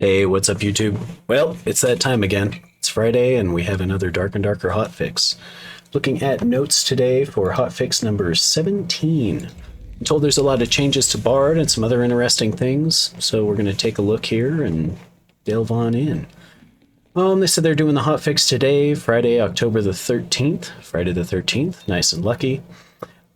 Hey, what's up, YouTube? Well, it's that time again. It's Friday, and we have another Dark and Darker hotfix. Looking at notes today for hotfix number 17. I'm told there's a lot of changes to Bard and some other interesting things, so we're going to take a look here and delve on in. They said they're doing the hotfix today, Friday, October the 13th. Friday the 13th, nice and lucky.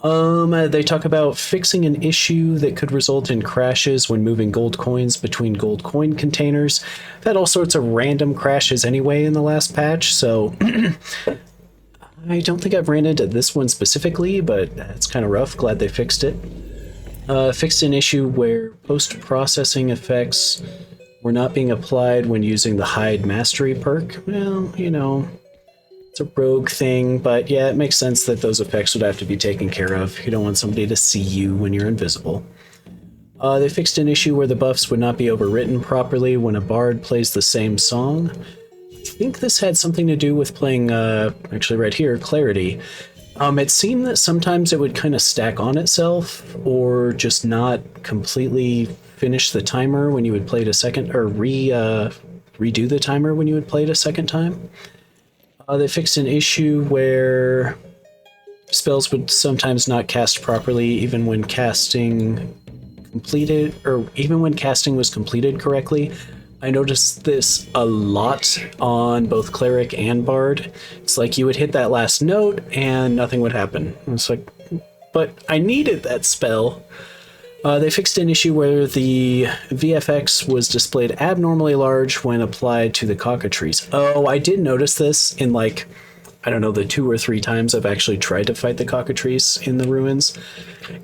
They talk about fixing an issue that could result in crashes when moving gold coins between gold coin containers. I've had all sorts of random crashes anyway in the last patch, so I don't think I've ran into this one specifically, but it's kind of rough. Glad they fixed it. Fixed an issue where post-processing effects were not being applied when using the hide mastery perk. Well, it's a rogue thing, but yeah, it makes sense that those effects would have to be taken care of. You don't want somebody to see you when you're invisible. They fixed an issue where the buffs would not be overwritten properly when a bard plays the same song. I think this had something to do with playing, actually right here, Clarity. It seemed that sometimes it would kind of stack on itself, or just not completely finish the timer when you would play it a second, or redo the timer when you would play it a second time. They fixed an issue where spells would sometimes not cast properly even when casting completed, or even when casting was completed correctly. I noticed this a lot on both Cleric and Bard. It's like you would hit that last note and nothing would happen. It's like, but I needed that spell. They fixed an issue where the VFX was displayed abnormally large when applied to the cockatrice. Oh, I did notice this in, like, I don't know, the 2 or 3 times I've actually tried to fight the cockatrice in the ruins.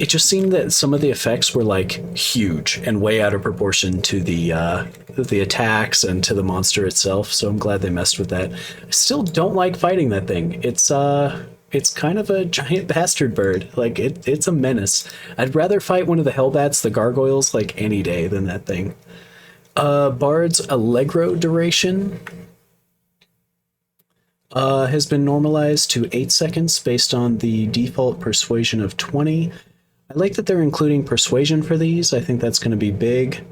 It just seemed that some of the effects were, like, huge and way out of proportion to the attacks and to the monster itself, so I'm glad they messed with that. I still don't like fighting that thing. It's kind of a giant bastard bird. Like, it's a menace. I'd rather fight one of the Hellbats, the gargoyles, like, any day than that thing. Bard's Allegro duration has been normalized to 8 seconds based on the default persuasion of 20. I like that they're including persuasion for these. I think that's going to be big.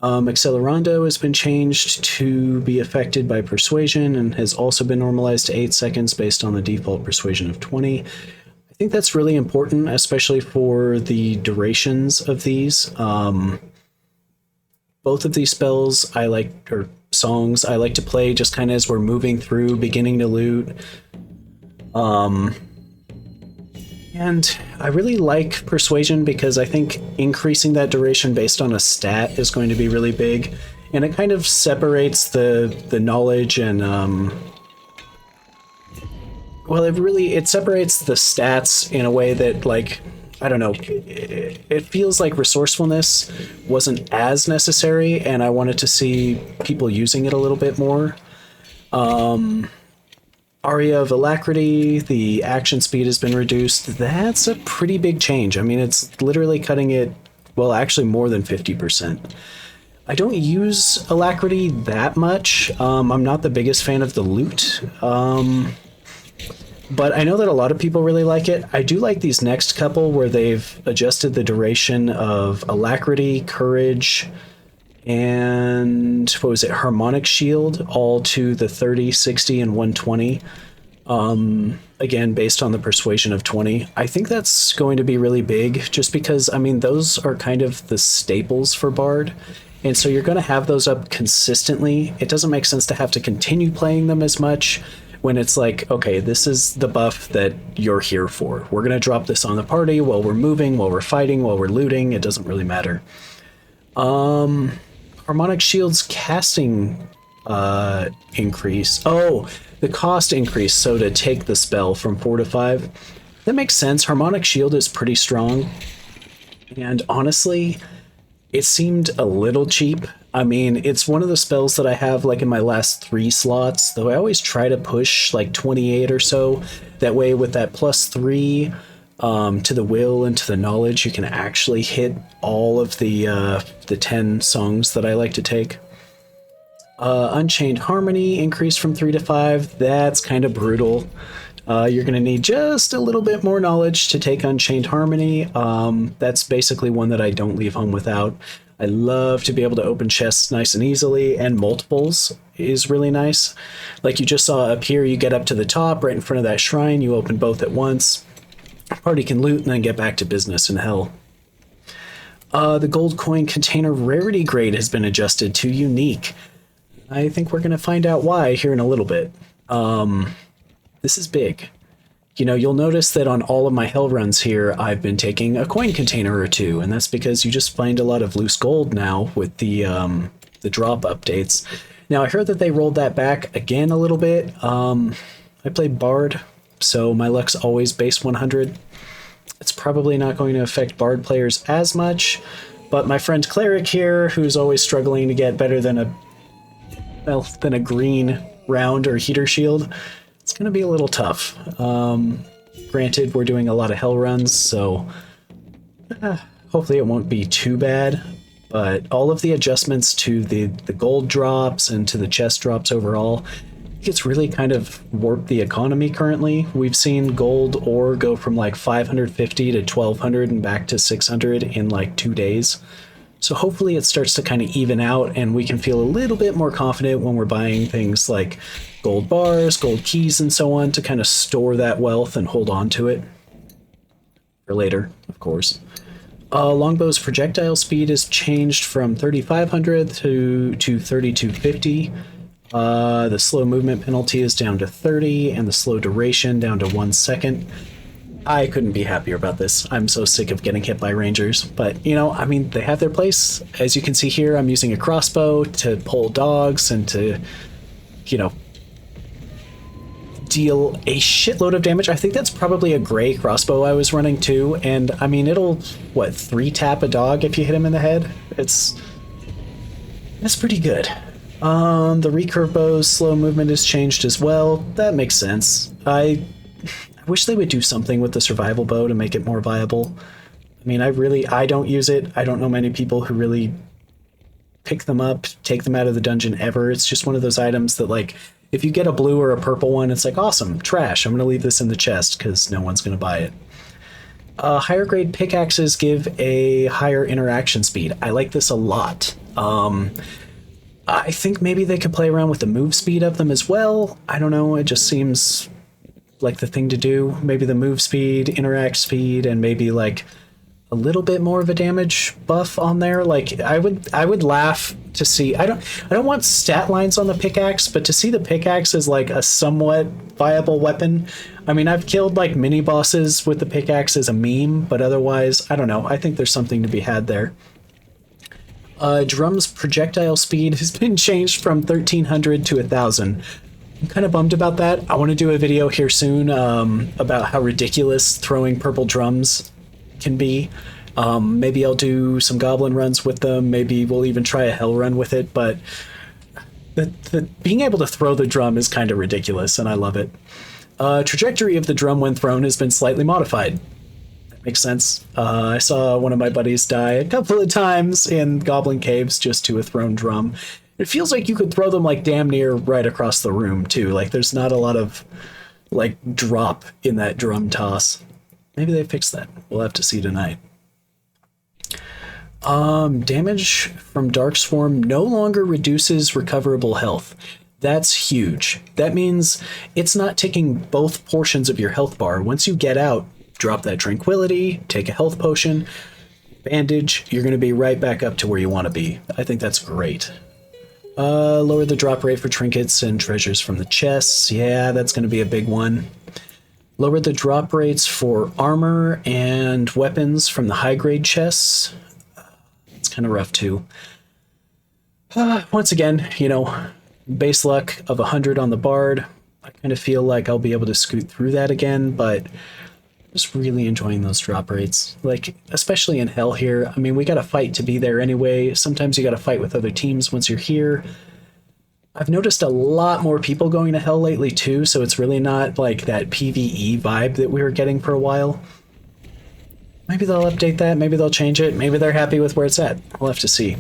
Accelerando has been changed to be affected by persuasion and has also been normalized to 8 seconds based on the default persuasion of 20. I think that's really important, especially for the durations of these. Both of these spells I like, or songs I like to play just kind of as we're moving through, beginning to loot. And I really like Persuasion because I think increasing that duration based on a stat is going to be really big. And it kind of separates the knowledge and, well, it separates the stats in a way that, like, I don't know, it feels like resourcefulness wasn't as necessary, and I wanted to see people using it a little bit more. Aria of Alacrity, the action speed has been reduced. That's a pretty big change. I mean, it's literally cutting it, well, actually more than 50%. I don't use Alacrity that much. I'm not the biggest fan of the loot. But I know that a lot of people really like it. I do like these next couple where they've adjusted the duration of Alacrity, Courage, and what was it, Harmonic Shield, all to the 30, 60, and 120. Again, based on the persuasion of 20. I think that's going to be really big, just because, I mean, those are kind of the staples for Bard. And so you're going to have those up consistently. It doesn't make sense to have to continue playing them as much when it's like, okay, this is the buff that you're here for. We're going to drop this on the party while we're moving, while we're fighting, while we're looting. It doesn't really matter. Harmonic Shield's casting increase. Oh, the cost increase, so to take the spell from 4 to 5. That makes sense. Harmonic Shield is pretty strong. And honestly, it seemed a little cheap. I mean, it's one of the spells that I have like in my last 3 slots, though I always try to push like 28 or so. That way with that +3 to the will and to the knowledge, you can actually hit all of the 10 songs that I like to take. Unchained Harmony increased from 3 to 5. That's kind of brutal. You're going to need just a little bit more knowledge to take Unchained Harmony. That's basically one that I don't leave home without. I love to be able to open chests nice and easily, and multiples is really nice. Like you just saw up here, you get up to the top right in front of that shrine, you open both at once. Party can loot and then get back to business in hell. The gold coin container rarity grade has been adjusted to unique. I think we're going to find out why here in a little bit. This is big. You know, you'll notice that on all of my hell runs here, I've been taking a coin container or two, and that's because you just find a lot of loose gold now with the drop updates. Now, I heard that they rolled that back again a little bit. I play Bard, so my luck's always base 100. It's probably not going to affect Bard players as much, but my friend Cleric here, who's always struggling to get better than a green round or heater shield, it's going to be a little tough. Granted, we're doing a lot of hell runs, so hopefully it won't be too bad. But all of the adjustments to the gold drops and to the chest drops overall, it's really kind of warped the economy currently. We've seen gold ore go from like 550 to 1200 and back to 600 in like 2 days. So hopefully it starts to kind of even out and we can feel a little bit more confident when we're buying things like gold bars, gold keys, and so on to kind of store that wealth and hold on to it for later, of course. Longbow's projectile speed is changed from 3500 to 3250. The slow movement penalty is down to 30 and the slow duration down to 1 second. I couldn't be happier about this. I'm so sick of getting hit by rangers, but you know, I mean, they have their place. As you can see here, I'm using a crossbow to pull dogs and to, you know, deal a shitload of damage. I think that's probably a gray crossbow I was running too, and I mean, it'll, what, 3-tap a dog if you hit him in the head? That's pretty good. The recurve bow's slow movement is changed as well. That makes sense. I wish they would do something with the survival bow to make it more viable. I mean, I don't use it. I don't know many people who really pick them up, take them out of the dungeon ever. It's just one of those items that, like, if you get a blue or a purple one, it's like, awesome, trash. I'm going to leave this in the chest because no one's going to buy it. Higher grade pickaxes give a higher interaction speed. I like this a lot. I think maybe they could play around with the move speed of them as well. I don't know, it just seems like the thing to do. Maybe the move speed, interact speed, and maybe like a little bit more of a damage buff on there. Like I would laugh to see, I don't want stat lines on the pickaxe, but to see the pickaxe as like a somewhat viable weapon. I mean, I've killed like mini bosses with the pickaxe as a meme, but otherwise, I don't know. I think there's something to be had there. Drum's projectile speed has been changed from 1300 to 1000. I'm kind of bummed about that. I want to do a video here soon about how ridiculous throwing purple drums can be. Maybe I'll do some goblin runs with them. Maybe we'll even try a hell run with it, but the being able to throw the drum is kind of ridiculous, and I love it. Trajectory of the drum when thrown has been slightly modified. Makes sense. I saw one of my buddies die a couple of times in Goblin Caves just to a thrown drum. It feels like you could throw them like damn near right across the room too. Like there's not a lot of like drop in that drum toss. Maybe they fixed that. We'll have to see tonight. Damage from Darkswarm no longer reduces recoverable health. That's huge. That means it's not taking both portions of your health bar. Once you get out, drop that tranquility, take a health potion, bandage, you're going to be right back up to where you want to be. I think that's great. Lower the drop rate for trinkets and treasures from the chests. Yeah, that's going to be a big one. Lower the drop rates for armor and weapons from the high grade chests. It's kind of rough too. Once again, you know, base luck of 100 on the bard. I kind of feel like I'll be able to scoot through that again, but just really enjoying those drop rates, like especially in hell here. I mean, we got to fight to be there anyway. Sometimes you got to fight with other teams once you're here. I've noticed a lot more people going to hell lately too, so it's really not like that PvE vibe that we were getting for a while. Maybe they'll update that, maybe they'll change it, maybe they're happy with where it's at. We'll have to see.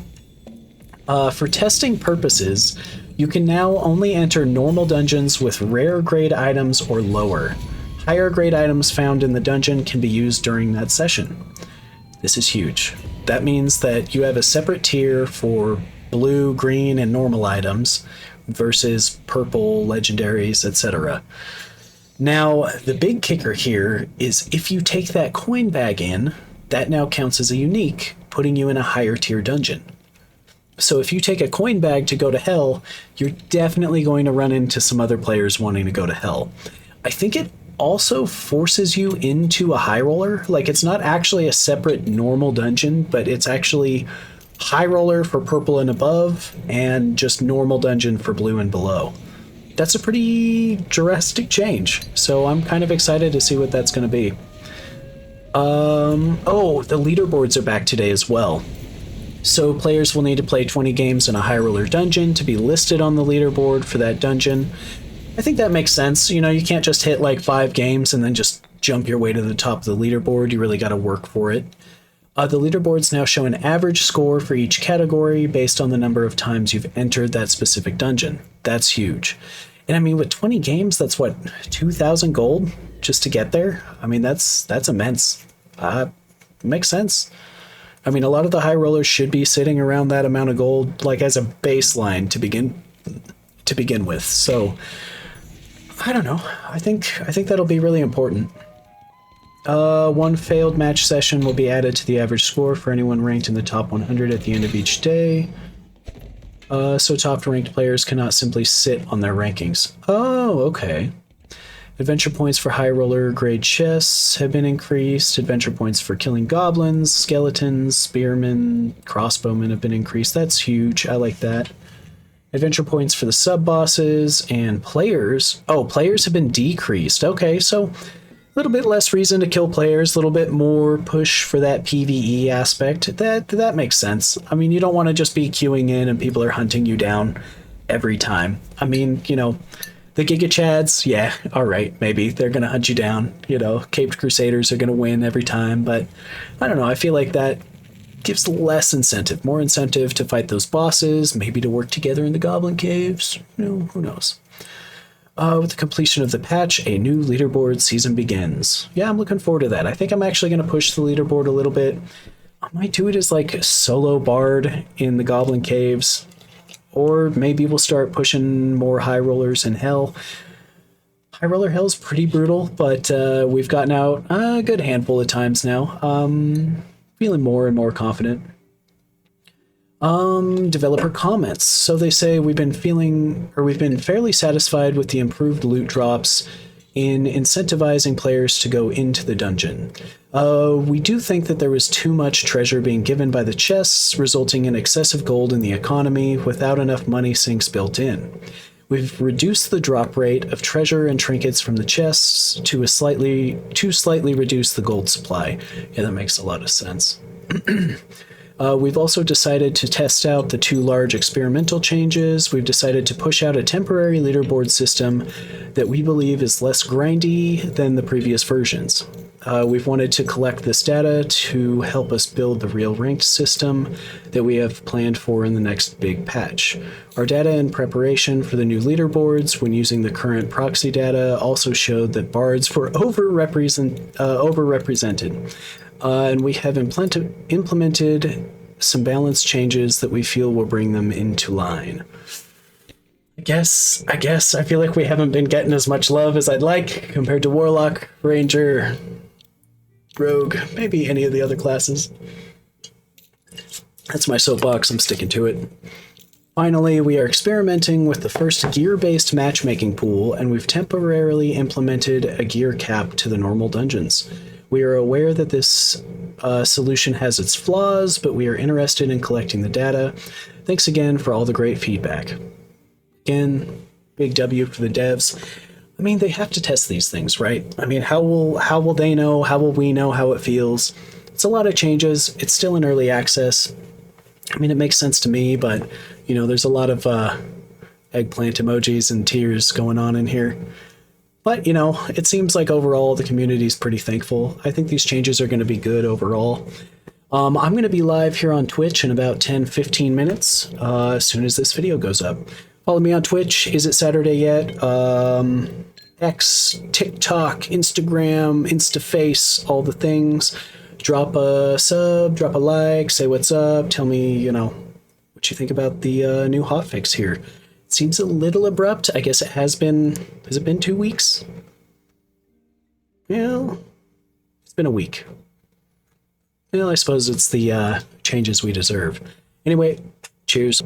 For testing purposes, you can now only enter normal dungeons with rare grade items or lower. Higher grade items found in the dungeon can be used during that session. This is huge. That means that you have a separate tier for blue, green, and normal items versus purple, legendaries, etc. Now, the big kicker here is if you take that coin bag in, that now counts as a unique, putting you in a higher tier dungeon. So if you take a coin bag to go to hell, you're definitely going to run into some other players wanting to go to hell. I think it also forces you into a high roller. Like, it's not actually a separate normal dungeon, but it's actually high roller for purple and above and just normal dungeon for blue and below. That's a pretty drastic change, so I'm kind of excited to see what that's going to be. Oh, the leaderboards are back today as well. So players will need to play 20 games in a high roller dungeon to be listed on the leaderboard for that dungeon. I think that makes sense. You know, you can't just hit like 5 games and then just jump your way to the top of the leaderboard. You really got to work for it. The leaderboards now show an average score for each category based on the number of times you've entered that specific dungeon. That's huge. And I mean, with 20 games, that's what, 2,000 gold just to get there? I mean, that's immense. Makes sense. I mean, a lot of the high rollers should be sitting around that amount of gold, like as a baseline to begin with. So, I don't know. I think that'll be really important. One failed match session will be added to the average score for anyone ranked in the top 100 at the end of each day. So top-ranked players cannot simply sit on their rankings. Oh, okay. Adventure points for high roller grade chests have been increased. Adventure points for killing goblins, skeletons, spearmen, crossbowmen have been increased. That's huge. I like that. Adventure points for the sub-bosses and players. Oh, players have been decreased. Okay, so a little bit less reason to kill players, a little bit more push for that PvE aspect. That makes sense. I mean, you don't want to just be queuing in and people are hunting you down every time. I mean, you know, the Giga Chads, yeah, all right, maybe they're going to hunt you down. You know, Caped Crusaders are going to win every time, but I don't know. I feel like that gives less incentive, more incentive to fight those bosses, maybe to work together in the Goblin Caves. You know, who knows? With the completion of the patch, a new leaderboard season begins. Yeah, I'm looking forward to that. I think I'm actually going to push the leaderboard a little bit. I might do it as like a solo bard in the Goblin Caves. Or maybe we'll start pushing more high rollers in Hell. High roller Hell's pretty brutal, but we've gotten out a good handful of times now. Feeling more and more confident. Developer comments. So they say we've been fairly satisfied with the improved loot drops in incentivizing players to go into the dungeon. We do think that there was too much treasure being given by the chests, resulting in excessive gold in the economy without enough money sinks built in. We've reduced the drop rate of treasure and trinkets from the chests to slightly reduce the gold supply. Yeah, that makes a lot of sense. We've also decided to test out the 2 large experimental changes. We've decided to push out a temporary leaderboard system that we believe is less grindy than the previous versions. We've wanted to collect this data to help us build the real ranked system that we have planned for in the next big patch. Our data in preparation for the new leaderboards, when using the current proxy data, also showed that bards were overrepresented. And we have implemented some balance changes that we feel will bring them into line. I guess I feel like we haven't been getting as much love as I'd like compared to Warlock, Ranger, Rogue, maybe any of the other classes. That's my soapbox, I'm sticking to it. Finally, we are experimenting with the first gear-based matchmaking pool, and we've temporarily implemented a gear cap to the normal dungeons. We are aware that this solution has its flaws, but we are interested in collecting the data. Thanks again for all the great feedback. Again, big W for the devs. I mean, they have to test these things, right? I mean, how will they know? How will we know how it feels? It's a lot of changes. It's still in early access. I mean, it makes sense to me, but, you know, there's a lot of eggplant emojis and tears going on in here. But, you know, it seems like overall the community is pretty thankful. I think these changes are going to be good overall. I'm going to be live here on Twitch in about 10-15 minutes as soon as this video goes up. Follow me on Twitch. Is it Saturday yet? X, TikTok, Instagram, InstaFace, all the things. drop a sub, drop a like, say what's up, tell me, what you think about the new hotfix here. It seems a little abrupt. I guess it has it been 2 weeks? Well, it's been a week. Well, I suppose it's the changes we deserve. Anyway, cheers.